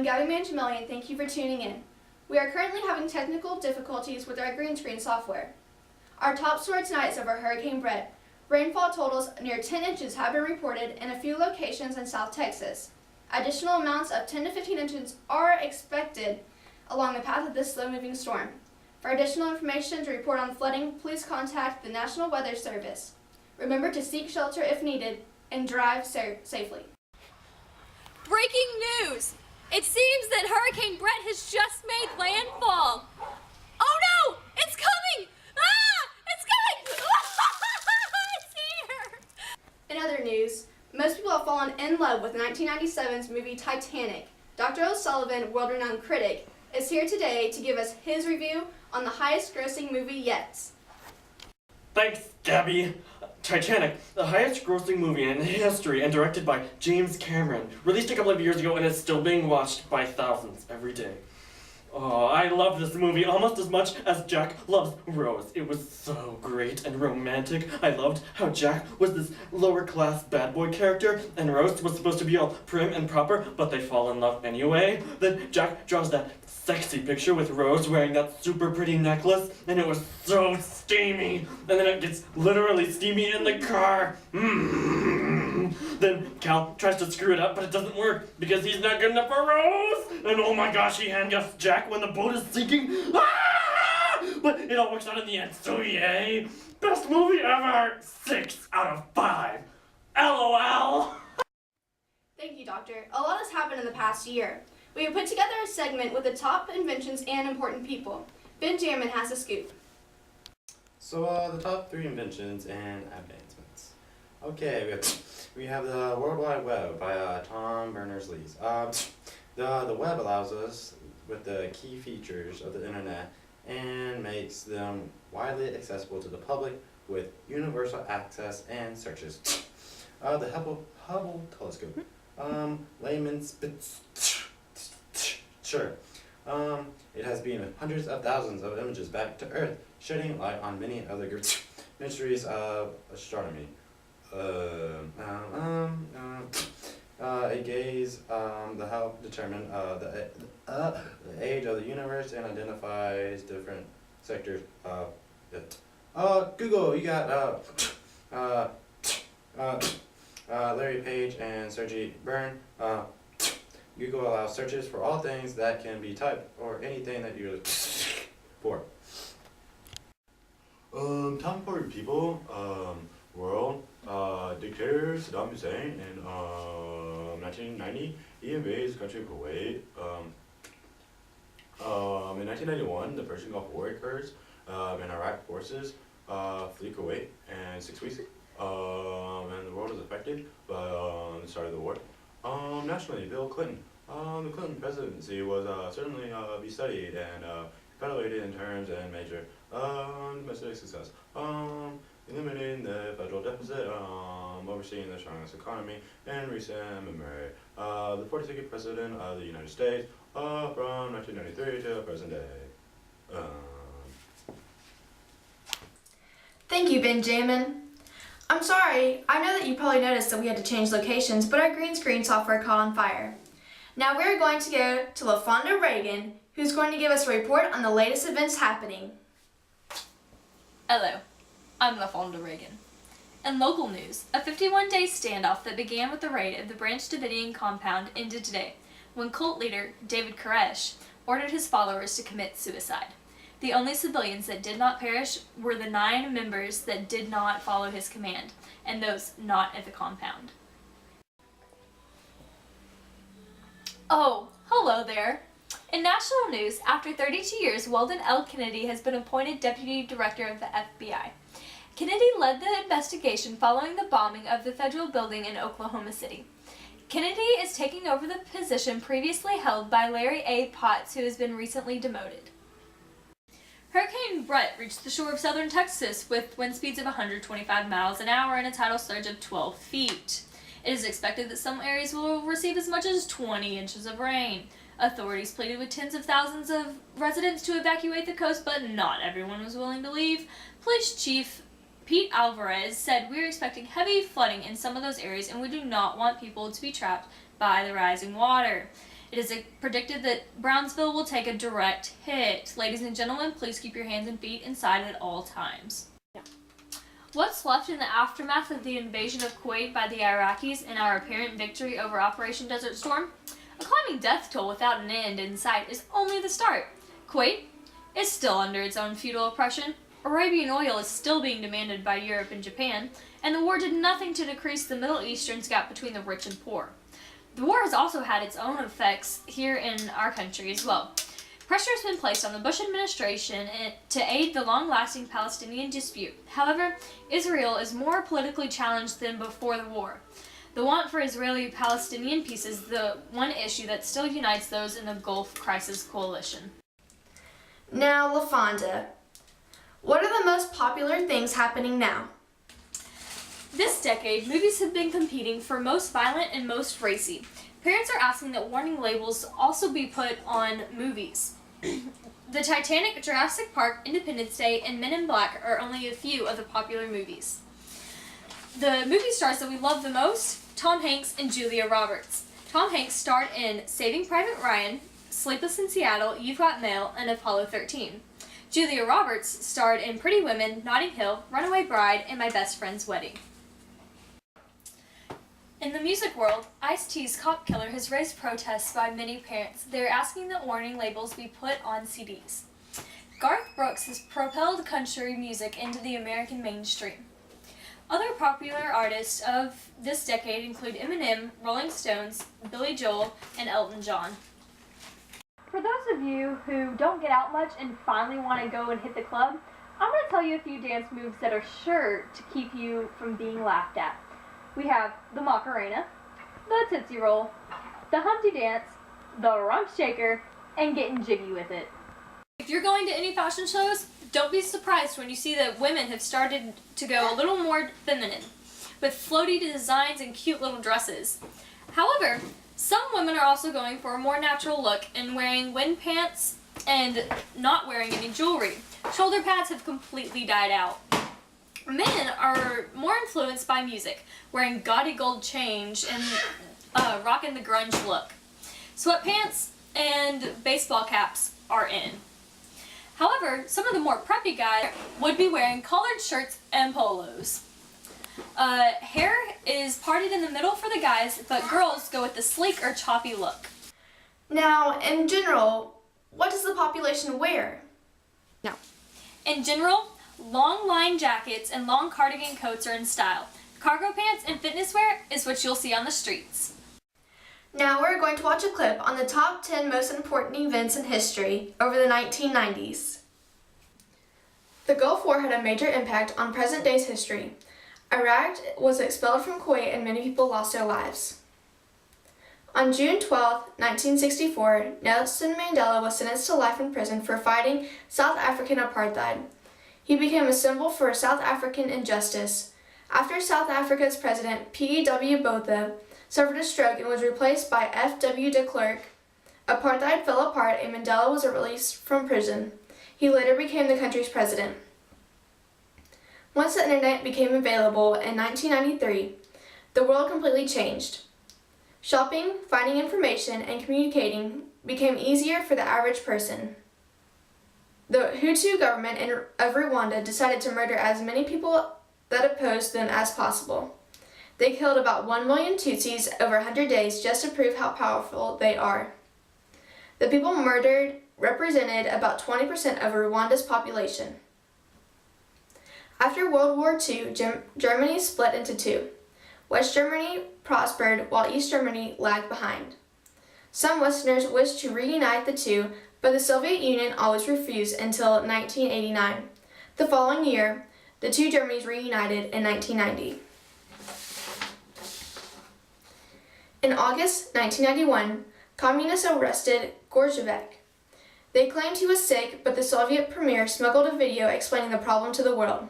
Gabby Mangiamelli, and thank you for tuning in. We are currently having technical difficulties with our green screen software. Our top story tonight is over Hurricane Brett. Rainfall totals near 10 inches have been reported in a few locations in South Texas. Additional amounts of 10 to 15 inches are expected along the path of this slow-moving storm. For additional information to report on flooding, please contact the National Weather Service. Remember to seek shelter if needed and drive safely. Breaking news! It seems that Hurricane Brett has just made landfall. Oh no! It's coming! Ah! It's coming! It's here! In other news, most people have fallen in love with 1997's movie Titanic. Dr. O'Sullivan, world-renowned critic, is here today to give us his review on the highest-grossing movie yet. Thanks, Gabby. Titanic, the highest-grossing movie in history and directed by James Cameron, released a couple of years ago and is still being watched by thousands every day. Oh, I love this movie almost as much as Jack loves Rose. It was so great and romantic. I loved how Jack was this lower-class bad boy character and Rose was supposed to be all prim and proper, but they fall in love anyway. Then Jack draws that sexy picture with Rose wearing that super pretty necklace, and it was so steamy. And then it gets literally steamy in the car. Then Cal tries to screw it up, but it doesn't work because he's not good enough for Rose. And oh my gosh, he handcuffs Jack when the boat is sinking. Ah! But it all works out in the end, so yay. Best movie ever. 6 out of 5. LOL. Thank you, Doctor. A lot has happened in the past year. We have put together a segment with the top inventions and important people. Benjamin has a scoop. So, the top 3 inventions and advancements. Okay, we have the World Wide Web by Tom Berners-Lee. The web allows us with the key features of the internet and makes them widely accessible to the public with universal access and searches. The Hubble telescope. Layman's Sure. It has beamed hundreds of thousands of images back to Earth, shedding light on many other mysteries of astronomy. It gaze the help determine the age of the universe and identifies different sectors of it. Google, you got Larry Page and Sergey Brin. Google allows searches for all things that can be typed or anything that you're for. Top 40 people, world, dictator Saddam Hussein in 1990, he invades the country of Kuwait. In 1991, the Persian Gulf War occurs, and Iraq forces flee Kuwait in 6 weeks, and the world is affected by the start of the war. Nationally, Bill Clinton. The Clinton presidency was certainly be studied and evaluated in terms and major domestic success. Eliminating the federal deficit, overseeing the strongest economy in recent memory. The 42nd president of the United States from 1993 to present day. Thank you, Benjamin. I'm sorry, I know that you probably noticed that we had to change locations, but our green screen software caught on fire. Now we're going to go to LaFonda Reagan, who's going to give us a report on the latest events happening. Hello, I'm LaFonda Reagan. In local news, a 51-day standoff that began with the raid of the Branch Davidian compound ended today, when cult leader David Koresh ordered his followers to commit suicide. The only civilians that did not perish were the 9 members that did not follow his command, and those not at the compound. Oh, hello there. In national news, after 32 years, Weldon L. Kennedy has been appointed Deputy Director of the FBI. Kennedy led the investigation following the bombing of the federal building in Oklahoma City. Kennedy is taking over the position previously held by Larry A. Potts, who has been recently demoted. Hurricane Brett reached the shore of southern Texas with wind speeds of 125 miles an hour and a tidal surge of 12 feet. It is expected that some areas will receive as much as 20 inches of rain. Authorities pleaded with tens of thousands of residents to evacuate the coast, but not everyone was willing to leave. Police Chief Pete Alvarez said, "We're expecting heavy flooding in some of those areas and we do not want people to be trapped by the rising water." It is predicted that Brownsville will take a direct hit. Ladies and gentlemen, please keep your hands and feet inside at all times. What's left in the aftermath of the invasion of Kuwait by the Iraqis and our apparent victory over Operation Desert Storm? A climbing death toll without an end in sight is only the start. Kuwait is still under its own feudal oppression. Arabian oil is still being demanded by Europe and Japan, and the war did nothing to decrease the Middle Eastern's gap between the rich and poor. The war has also had its own effects here in our country as well. Pressure has been placed on the Bush administration to aid the long-lasting Palestinian dispute. However, Israel is more politically challenged than before the war. The want for Israeli-Palestinian peace is the one issue that still unites those in the Gulf Crisis Coalition. Now, LaFonda. What are the most popular things happening now? This decade, movies have been competing for most violent and most racy. Parents are asking that warning labels also be put on movies. The Titanic, Jurassic Park, Independence Day, and Men in Black are only a few of the popular movies. The movie stars that we love the most, Tom Hanks and Julia Roberts. Tom Hanks starred in Saving Private Ryan, Sleepless in Seattle, You've Got Mail, and Apollo 13. Julia Roberts starred in Pretty Women, Notting Hill, Runaway Bride, and My Best Friend's Wedding. In the music world, Ice-T's Cop Killer has raised protests by many parents. They're asking that warning labels be put on CDs. Garth Brooks has propelled country music into the American mainstream. Other popular artists of this decade include Eminem, Rolling Stones, Billy Joel, and Elton John. For those of you who don't get out much and finally want to go and hit the club, I'm going to tell you a few dance moves that are sure to keep you from being laughed at. We have the Macarena, the Tootsie Roll, the Humpty Dance, the Rump Shaker, and getting jiggy with it. If you're going to any fashion shows, don't be surprised when you see that women have started to go a little more feminine, with floaty designs and cute little dresses. However, some women are also going for a more natural look and wearing wind pants and not wearing any jewelry. Shoulder pads have completely died out. Men are more influenced by music, wearing gaudy gold chains and rocking the grunge look. Sweatpants and baseball caps are in. However, some of the more preppy guys would be wearing collared shirts and polos. Hair is parted in the middle for the guys, but girls go with the sleek or choppy look. Now, in general, what does the population wear? In general, long line jackets and long cardigan coats are in style. Cargo pants and fitness wear is what you'll see on the streets. Now we're going to watch a clip on the top 10 most important events in history over the 1990s. The Gulf War had a major impact on present-day history. Iraq was expelled from Kuwait and many people lost their lives. On June 12, 1964, Nelson Mandela was sentenced to life in prison for fighting South African apartheid. He became a symbol for South African injustice. After South Africa's president, P.W. Botha, suffered a stroke and was replaced by F.W. de Klerk, apartheid fell apart and Mandela was released from prison. He later became the country's president. Once the internet became available in 1993, the world completely changed. Shopping, finding information, and communicating became easier for the average person. The Hutu government of Rwanda decided to murder as many people that opposed them as possible. They killed about 1 million Tutsis over 100 days just to prove how powerful they are. The people murdered represented about 20% of Rwanda's population. After World War II, Germany split into two. West Germany prospered while East Germany lagged behind. Some Westerners wished to reunite the two, but the Soviet Union always refused until 1989. The following year, the two Germanys reunited in 1990. In August 1991, communists arrested Gorbachev. They claimed he was sick, but the Soviet premier smuggled a video explaining the problem to the world.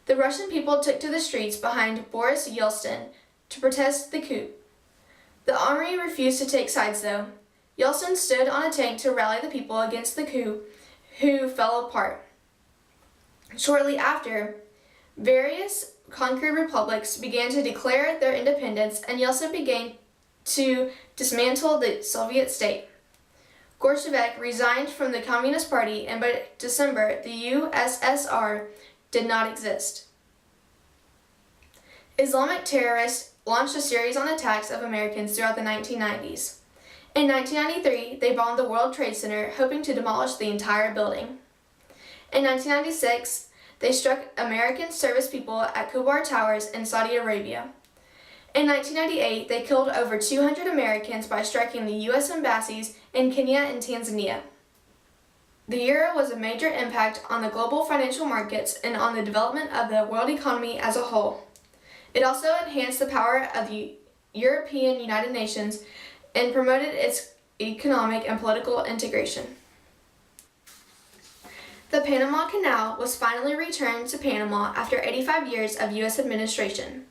The Russian people took to the streets behind Boris Yeltsin to protest the coup. The army refused to take sides, though. Yeltsin stood on a tank to rally the people against the coup, who fell apart. Shortly after, various conquered republics began to declare their independence, and Yeltsin began to dismantle the Soviet state. Gorbachev resigned from the Communist Party, and by December, the USSR did not exist. Islamic terrorists launched a series on attacks of Americans throughout the 1990s. In 1993, they bombed the World Trade Center, hoping to demolish the entire building. In 1996, they struck American service people at Khobar Towers in Saudi Arabia. In 1998, they killed over 200 Americans by striking the U.S. embassies in Kenya and Tanzania. The euro was a major impact on the global financial markets and on the development of the world economy as a whole. It also enhanced the power of the European United Nations and promoted its economic and political integration. The Panama Canal was finally returned to Panama after 85 years of U.S. administration.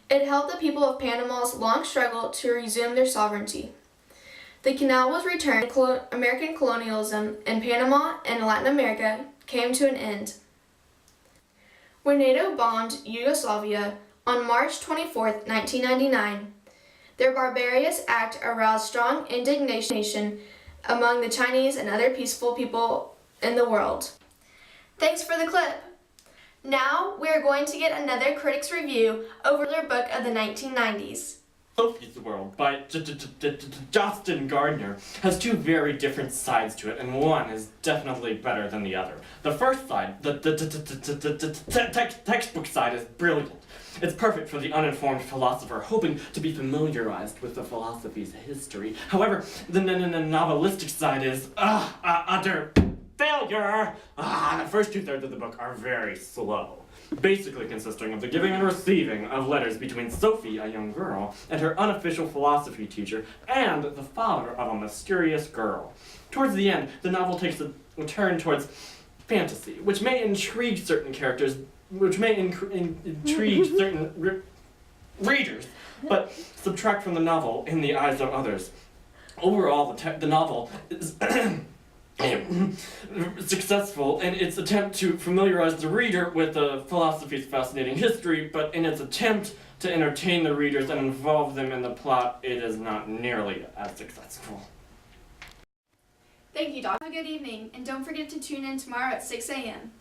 It helped the people of Panama's long struggle to resume their sovereignty. The canal was returned, and American colonialism in Panama and Latin America came to an end. When NATO bombed Yugoslavia on March 24, 1999, their barbarous act aroused strong indignation among the Chinese and other peaceful people in the world. Thanks for the clip. Now we are going to get another critic's review over their book of the 1990s. Sophie's World by Justin Gardner has two very different sides to it, and one is definitely better than the other. The first side, the textbook side, is brilliant. It's perfect for the uninformed philosopher hoping to be familiarized with the philosophy's history. However, the novelistic side is utter failure. The first two-thirds of the book are very slow, basically consisting of the giving and receiving of letters between Sophie, a young girl, and her unofficial philosophy teacher, and the father of a mysterious girl. Towards the end, the novel takes a turn towards fantasy, which may intrigue certain characters, which may intrigue certain readers, but subtract from the novel in the eyes of others. Overall, the novel is successful in its attempt to familiarize the reader with the philosophy's fascinating history, but in its attempt to entertain the readers and involve them in the plot, it is not nearly as successful. Thank you, Doc. Have a good evening, and don't forget to tune in tomorrow at 6 a.m.